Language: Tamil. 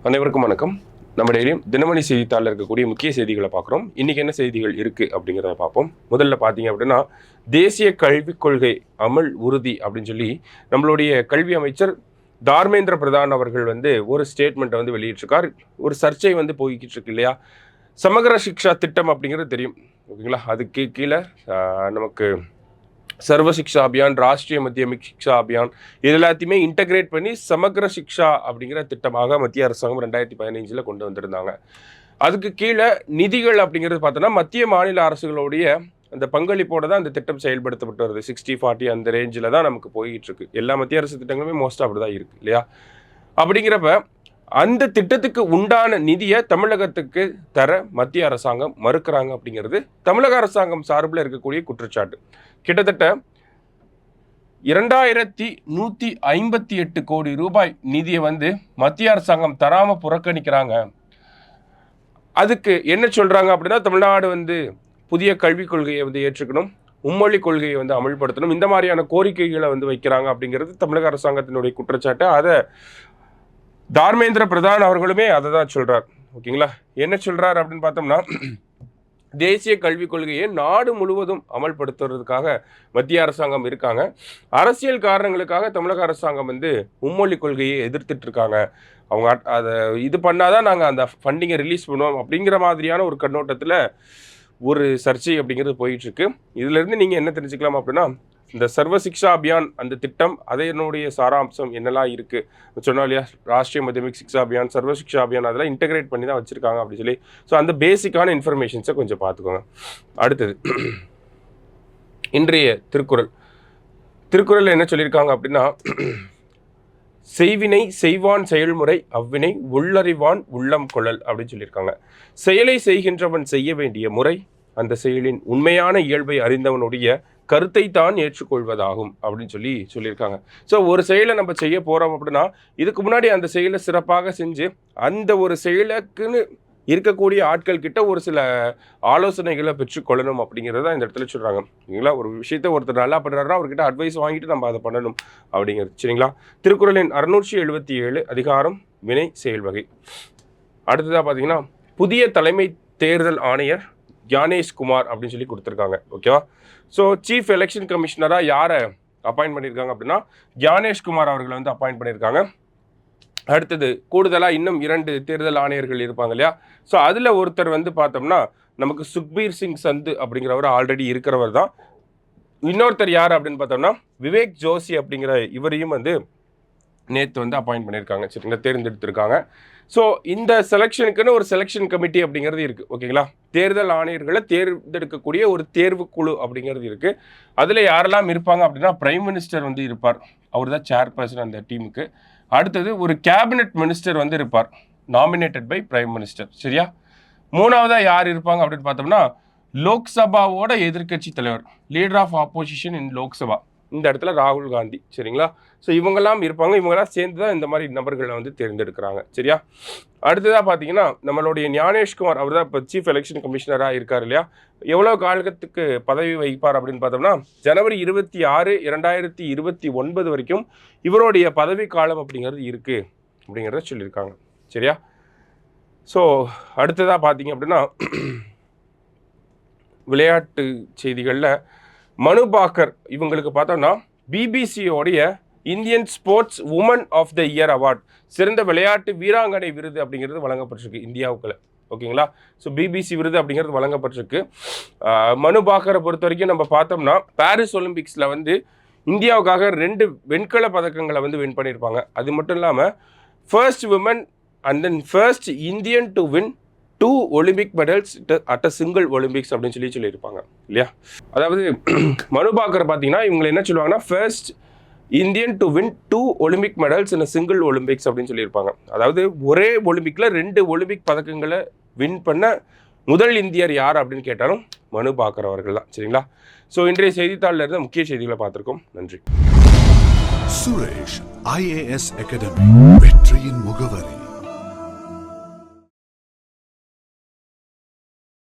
அனைவருக்கும் வணக்கம். நம்ம டெய்லியும் தினமணி செய்தித்தாளில் இருக்கக்கூடிய முக்கிய செய்திகளை பார்க்குறோம். இன்றைக்கி என்ன செய்திகள் இருக்குது அப்படிங்கிறத பார்ப்போம். முதல்ல பார்த்தீங்க அப்படின்னா, தேசிய கல்விக் கொள்கை அமல் உறுதி அப்படின்னு சொல்லி நம்மளுடைய கல்வி அமைச்சர் தார்மேந்திர பிரதான் அவர்கள் ஒரு ஸ்டேட்மெண்ட்டை வெளியிட்டிருக்கார். ஒரு சர்ச்சை போய்கிட்டு இருக்கு இல்லையா? சமகர சிக்ஷா திட்டம் அப்படிங்கிறது தெரியும், ஓகேங்களா? அதுக்கு கீழே நமக்கு சர்வ சிக்ஷா அபியான், ராஷ்ட்ரிய மத்தியமிக் சிக்ஷா அபியான், இது எல்லாத்தையுமே இன்டகிரேட் பண்ணி சமகர சிக்ஷா அப்படிங்கிற திட்டமாக மத்திய அரசாங்கம் 2015 கொண்டு வந்திருந்தாங்க. அதுக்கு கீழே நிதிகள் அப்படிங்கிறது பார்த்தோன்னா மத்திய மாநில அரசுகளுடைய அந்த பங்களிப்போடு தான் அந்த திட்டம் செயல்படுத்தப்பட்டு வருது. 60-40 அந்த ரேஞ்சில் தான் நமக்கு போயிட்டு இருக்கு. எல்லா மத்திய அரசு திட்டங்களுமே மோஸ்ட்டாக அப்படி தான் இருக்குது இல்லையா? அப்படிங்கிறப்ப அந்த திட்டத்துக்கு உண்டான நிதியை தமிழகத்துக்கு தர மத்திய அரசாங்கம் மறுக்கிறாங்க அப்படிங்கிறது தமிழக அரசாங்கம் சார்பில் இருக்கக்கூடிய குற்றச்சாட்டு. கிட்டத்தட்ட 2158 கோடி ரூபாய் நிதியை மத்திய அரசாங்கம் தராம புறக்கணிக்கிறாங்க. அதுக்கு என்ன சொல்றாங்க அப்படின்னா, தமிழ்நாடு புதிய கல்விக் கொள்கையை ஏற்றுக்கணும், மும்மொழி கொள்கையை அமல்படுத்தணும், இந்த மாதிரியான கோரிக்கைகளை வைக்கிறாங்க அப்படிங்கிறது தமிழக அரசாங்கத்தினுடைய குற்றச்சாட்டு. அதை தார்மேந்திர பிரதான் அவர்களுமே அதை தான் சொல்றார், ஓகேங்களா? என்ன சொல்றார் அப்படின்னு பார்த்தோம்னா, தேசிய கல்விக் கொள்கையை நாடு முழுவதும் அமல்படுத்துறதுக்காக மத்திய அரசாங்கம் இருக்காங்க. அரசியல் காரணங்களுக்காக தமிழக அரசாங்கம் மும்மொழி கொள்கையை எதிர்த்துட்டு இருக்காங்க. அவங்க அதை இது பண்ணாதான் நாங்கள் அந்த ஃபண்டிங்கை ரிலீஸ் பண்ணுவோம் அப்படிங்கிற மாதிரியான ஒரு கண்ணோட்டத்தில் ஒரு சர்ச்சை அப்படிங்கிறது போயிட்டு இருக்கு. இதுலேருந்து நீங்கள் என்ன தெரிஞ்சுக்கலாம் அப்படின்னா, இந்த சர்வ சிக்ஷா அபியான் அந்த திட்டம் அதனுடைய சாராம்சம் என்னெல்லாம் இருக்குது சொன்னோம் இல்லையா? ராஷ்ட்ரிய மத்தியமிக் சிக்ஷா அபியான், சர்வ சிக்ஷா அபியான் அதெல்லாம் இன்டகிரேட் பண்ணி தான் வச்சுருக்காங்க அப்படின்னு சொல்லி. ஸோ அந்த பேசிக்கான இன்ஃபர்மேஷன்ஸை கொஞ்சம் பார்த்துக்கோங்க. அடுத்தது இன்றைய திருக்குறள் என்ன சொல்லியிருக்காங்க அப்படின்னா, செய்வினை செய்வான் செயல்முறை அவ்வினை உள்ளறிவான் உள்ளம் கொள்ளல் அப்படின்னு சொல்லியிருக்காங்க. செயலை செய்கின்றவன் செய்ய வேண்டிய முறை அந்த செயலின் உண்மையான இயல்பை அறிந்தவனுடைய கருத்தை தான் ஏற்றுக்கொள்வதாகும் அப்படின்னு சொல்லியிருக்காங்க. ஸோ ஒரு செயலை நம்ம செய்ய போகிறோம் அப்படின்னா, இதுக்கு முன்னாடி அந்த செயலை சிறப்பாக செஞ்சு அந்த ஒரு செயலுக்குன்னு இருக்கக்கூடிய ஆட்கள் கிட்ட ஒரு சில ஆலோசனைகளை பெற்றுக்கொள்ளணும் அப்படிங்கிறத இந்த இடத்துல சொல்கிறாங்க, சரிங்களா? ஒரு விஷயத்த ஒருத்தர் நல்லா பண்ணுறாருன்னா அவர்கிட்ட அட்வைஸ் வாங்கிட்டு நம்ம அதை பண்ணணும் அப்படிங்கிறது, சரிங்களா? திருக்குறளின் 677 அதிகாரம் வினை செயல் வகை. அடுத்ததாக பார்த்தீங்கன்னா, புதிய தலைமை தேர்தல் ஆணையர் ஞானேஷ் குமார் அப்படின்னு சொல்லி கொடுத்துருக்காங்க, ஓகேவா? ஸோ சீஃப் எலெக்ஷன் கமிஷனராக யாரை அப்பாயிண்ட் பண்ணியிருக்காங்க அப்படின்னா, ஞானேஷ் குமார் அவர்களை அப்பாயிண்ட் பண்ணியிருக்காங்க. அடுத்தது கூடுதலாக இன்னும் 2 தேர்தல் ஆணையர்கள் இருப்பாங்க இல்லையா? ஸோ அதில் ஒருத்தர் பார்த்தோம்னா நமக்கு சுக்பீர் சிங் சந்து அப்படிங்கிறவர் ஆல்ரெடி இருக்கிறவர் தான். இன்னொருத்தர் யார் அப்படின்னு பார்த்தோம்னா விவேக் ஜோஷி அப்படிங்கிற இவரையும் நேற்று அப்பாயிண்ட் பண்ணியிருக்காங்க, சரிங்களா? தேர்ந்தெடுத்திருக்காங்க. ஸோ இந்த செலெக்ஷனுக்குன்னு ஒரு செலெக்ஷன் கமிட்டி அப்படிங்கிறது இருக்குது, ஓகேங்களா? தேர்தல் ஆணையர்களை தேர்ந்தெடுக்கக்கூடிய ஒரு தேர்வு குழு அப்படிங்கிறது இருக்குது. அதில் யாரெல்லாம் இருப்பாங்க அப்படின்னா, பிரைம் மினிஸ்டர் இருப்பார், அவர் தான் சேர்பர்சன் அந்த டீமுக்கு. அடுத்தது ஒரு கேபினெட் மினிஸ்டர் இருப்பார், நாமினேட்டட் பை பிரைம் மினிஸ்டர், சரியா? மூணாவதாக யார் இருப்பாங்க அப்படின்னு பார்த்தோம்னா, லோக்சபாவோட எதிர்கட்சி தலைவர், லீடர் ஆஃப் ஆப்போசிஷன் இன் லோக்சபா, இந்த இடத்துல ராகுல் காந்தி, சரிங்களா? ஸோ இவங்கெல்லாம் இருப்பாங்க. இவங்கெல்லாம் சேர்ந்து தான் இந்த மாதிரி நபர்களை தேர்ந்தெடுக்கிறாங்க, சரியா? அடுத்ததாக பார்த்தீங்கன்னா, நம்மளுடைய ஞானேஷ்குமார் அவர் தான் இப்போ சீஃப் எலெக்ஷன் கமிஷனராக இருக்கார் இல்லையா? எவ்வளோ காலத்துக்கு பதவி வகிப்பார் அப்படின்னு பார்த்தோம்னா, ஜனவரி 26, 2029 வரைக்கும் இவருடைய பதவி காலம் அப்படிங்கிறது இருக்குது அப்படிங்கிறத சொல்லியிருக்காங்க, சரியா? ஸோ அடுத்ததாக பார்த்தீங்க அப்படின்னா, விளையாட்டு செய்திகளில் மனு பாக்கர் இவங்களுக்கு பார்த்தோம்னா பிபிசியோடைய Indian sports woman of the year award, சிறந்த விளையாட்டு வீராங்கனை விருது அப்படிங்கிறது வழங்கப்பட்டிருக்கு இந்தியாவுக்குள்ள, ஓகேங்களா? ஸோ பிபிசி விருது அப்படிங்கிறது வழங்கப்பட்டிருக்கு. மனு பாக்கரை பொறுத்த வரைக்கும் நம்ம பார்த்தோம்னா, பாரிஸ் ஒலிம்பிக்ஸில் இந்தியாவுக்காக 2 வெண்கல பதக்கங்களை வின் பண்ணியிருப்பாங்க. அது மட்டும் இல்லாமல் first women and then first Indian to win 2 Olympic medals at a single Olympics அப்படின்னு சொல்லியிருப்பாங்க இல்லையா? அதாவது மனு பாக்கர் பார்த்தீங்கன்னா இவங்களை என்ன சொல்லுவாங்கன்னா, first Indian to win 2 Olympic medals in a single Olympics அப்படின்னு சொல்லியிருப்பாங்க. அதாவது ஒரே ஒலிம்பிக்கில் 2 ஒலிம்பிக் பதக்கங்களை வின் பண்ண முதல் இந்தியர் யார் அப்படின்னு கேட்டாலும் மனு பாக்கர் அவர்கள் தான், சரிங்களா? ஸோ இன்றைய செய்தித்தாளில் இருந்த முக்கிய செய்திகளை பார்த்துருக்கோம். நன்றி. சுரேஷ் IAS அகாடமி, வெற்றியின் முகவரி.